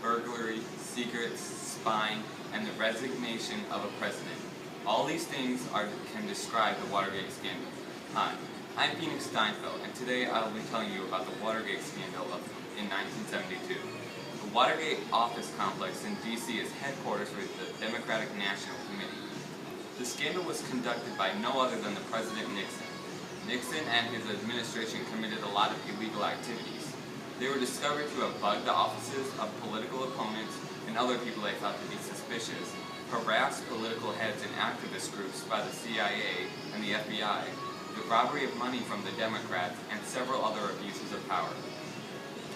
burglary, secrets, spying, and the resignation of a president. All these things can describe the Watergate scandal. Hi, I'm Phoenix Steinfeld, and today I will be telling you about the Watergate scandal in 1972. The Watergate office complex in D.C. is headquarters for the Democratic National Committee. The scandal was conducted by no other than the President Nixon. Nixon and his administration committed a lot of illegal activities. They were discovered to have bugged the offices of political opponents and other people they thought to be suspicious, harassed political heads and activist groups by the CIA and the FBI, the robbery of money from the Democrats, and several other abuses of power.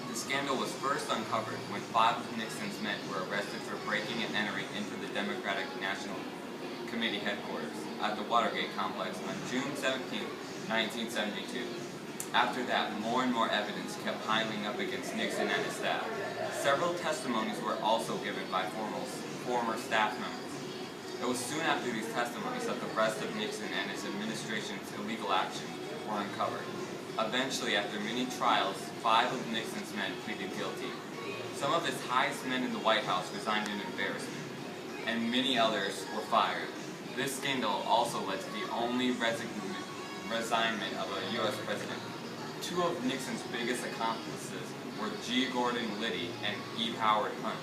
The scandal was first uncovered when 5 of Nixon's men were arrested for breaking and entering into the Democratic National Committee headquarters at the Watergate complex on June 17, 1972. After that, more and more evidence kept piling up against Nixon and his staff. Several testimonies were also given by former staff members. It was soon after these testimonies that the rest of Nixon and his administration's illegal actions were uncovered. Eventually, after many trials, 5 of Nixon's men pleaded guilty. Some of his highest men in the White House resigned in embarrassment, and many others were fired. This scandal also led to the only resignation of a U.S. president. 2 of Nixon's biggest accomplices were G. Gordon Liddy and E. Howard Hunt.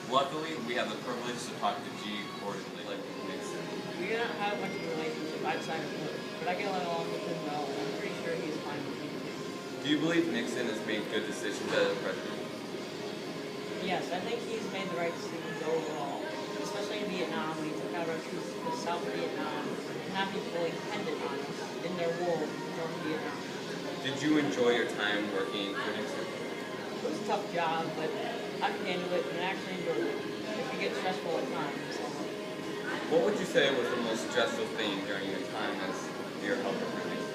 Luckily, we have the privilege to talk to G. Gordon Liddy Nixon. We do not have much of a relationship outside of work, but I get along with him well, and I'm pretty sure he's fine with me. Do you believe Nixon has made good decisions as a president? Yes, I think he's made the right decisions overall, especially in Vietnam when he took out our troops to South Vietnam and not be fully dependent on us in their war in North Vietnam. Did you enjoy your time working for Nixon? It was a tough job, but I could handle it and actually enjoyed it. It could get stressful at times. What would you say was the most stressful thing during your time as your helper for Nixon?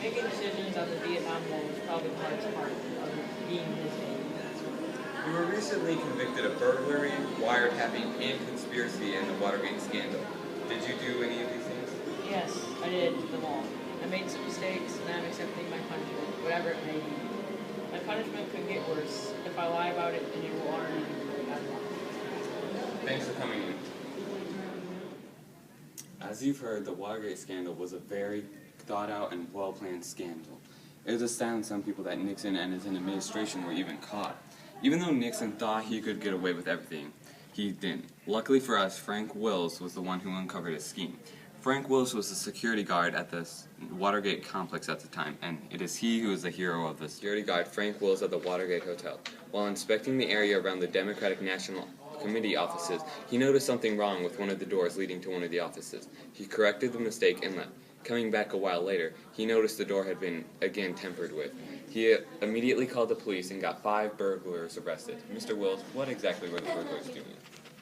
Making decisions on the Vietnam War was probably the hardest part of being his aide. You were recently convicted of burglary, wiretapping, and conspiracy in the Watergate scandal. Did you do any of these things? Yes, I did them all. I made some mistakes, and I'm accepting my punishment, whatever it may be. My punishment could get worse. If I lie about it, then it will honor me for bad luck. Thanks for coming in. As you've heard, the Watergate scandal was a very thought-out and well-planned scandal. It was astounding some people that Nixon and his administration were even caught. Even though Nixon thought he could get away with everything, he didn't. Luckily for us, Frank Wills was the one who uncovered his scheme. Frank Wills was the security guard at the Watergate complex at the time, and it is he who is the hero of the security guard, Frank Wills, at the Watergate Hotel. While inspecting the area around the Democratic National Committee offices, he noticed something wrong with one of the doors leading to one of the offices. He corrected the mistake and left. Coming back a while later, he noticed the door had been again tampered with. He immediately called the police and got 5 burglars arrested. Mr. Wills, what exactly were the burglars doing?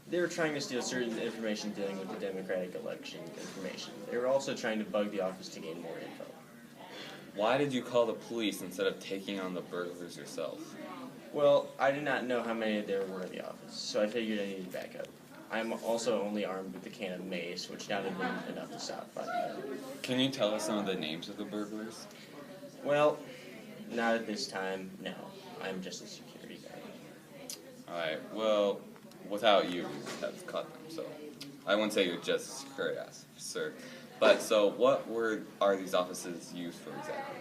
They were trying to steal certain information dealing with the Democratic election information. They were also trying to bug the office to gain more info. Why did you call the police instead of taking on the burglars yourself? Well, I did not know how many there were in the office, so I figured I needed backup. I'm also only armed with a can of mace, which not have been enough to stop 5 men. Can you tell us some of the names of the burglars? Well, not at this time, no. I'm just a security guard. Alright, well, without you, we would have caught them, so I wouldn't say you're just a security officer. But, so, what are these offices used for exactly?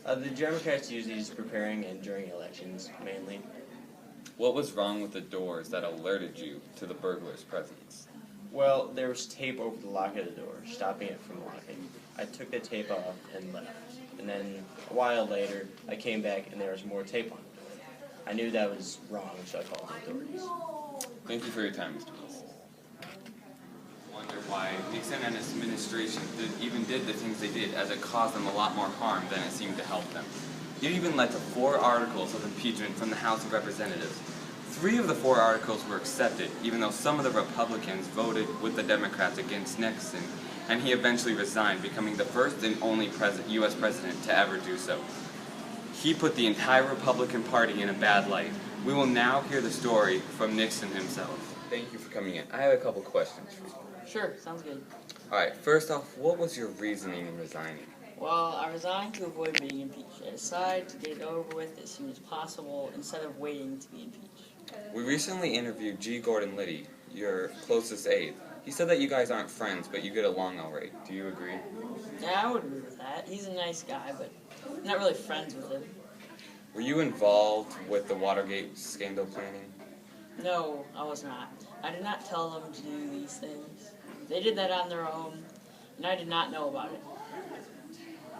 The Democrats use these preparing and during elections, mainly. What was wrong with the doors that alerted you to the burglars' presence? Well, there was tape over the lock of the door, stopping it from locking. I took the tape off and left. And then, a while later, I came back and there was more tape on the door. I knew that was wrong, so I called the authorities. Thank you for your time, Mr. Wilson. Wonder why Nixon and his administration even did the things they did, as it caused them a lot more harm than it seemed to help them. It even led to 4 articles of impeachment from the House of Representatives. 3 of the 4 articles were accepted, even though some of the Republicans voted with the Democrats against Nixon, and he eventually resigned, becoming the first and only U.S. president to ever do so. He put the entire Republican Party in a bad light. We will now hear the story from Nixon himself. Thank you for coming in. I have a couple questions for you. Sure, sounds good. Alright, first off, what was your reasoning in resigning? Well, I resigned to avoid being impeached. I decided to get it over with as soon as possible instead of waiting to be impeached. We recently interviewed G. Gordon Liddy, your closest aide. He said that you guys aren't friends, but you get along alright. Do you agree? Yeah, I would agree with that. He's a nice guy, but I'm not really friends with him. Were you involved with the Watergate scandal planning? No, I was not. I did not tell them to do these things. They did that on their own, and I did not know about it.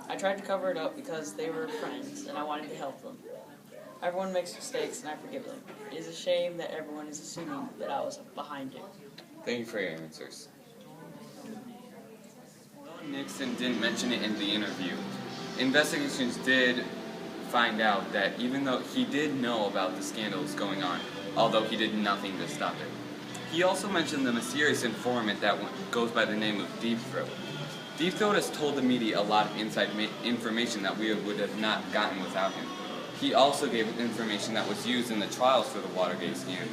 I tried to cover it up because they were friends, and I wanted to help them. Everyone makes mistakes, and I forgive them. It is a shame that everyone is assuming that I was behind it. Thank you for your answers. Nixon didn't mention it in the interview. Investigations did find out that even though he did know about the scandals going on, although he did nothing to stop it. He also mentioned the mysterious informant that goes by the name of Deep Throat. Deep Throat has told the media a lot of inside information that we would have not gotten without him. He also gave information that was used in the trials for the Watergate scandal.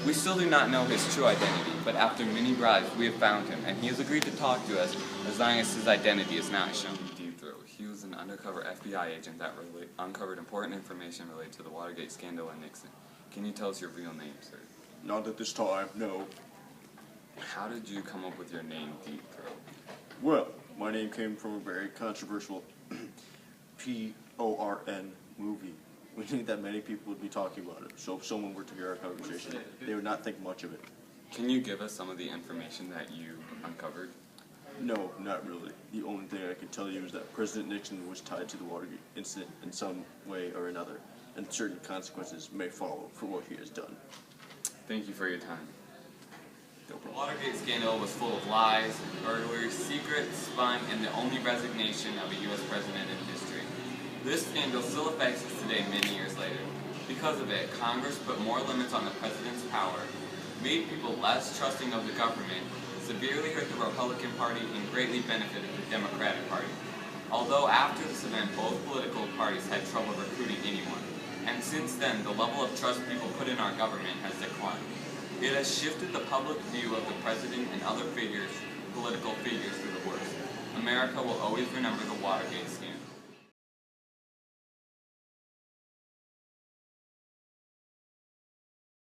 We still do not know his true identity, but after many bribes, we have found him, and he has agreed to talk to us as long as his identity is not shown. Deep Throat. He was an undercover FBI agent that uncovered important information related to the Watergate scandal and Nixon. Can you tell us your real name, sir? Not at this time, no. How did you come up with your name, Deep Throat? Well, my name came from a very controversial PORN movie. We think that many people would be talking about it, so if someone were to hear our conversation, they would not think much of it. Can you give us some of the information that you uncovered? No, not really. The only thing I can tell you is that President Nixon was tied to the Watergate incident in some way or another, and certain consequences may follow for what he has done. Thank you for your time. No The problem. Watergate scandal was full of lies, burglary, secrets, spying, and the only resignation of a U.S. president in history. This scandal still affects us today many years later. Because of it, Congress put more limits on the president's power, made people less trusting of the government, severely hurt the Republican Party, and greatly benefited the Democratic Party. Although after this event, both political parties had trouble recruiting anyone, and since then, the level of trust people put in our government has declined. It has shifted the public view of the president and other political figures for the worse. America will always remember the Watergate scandal.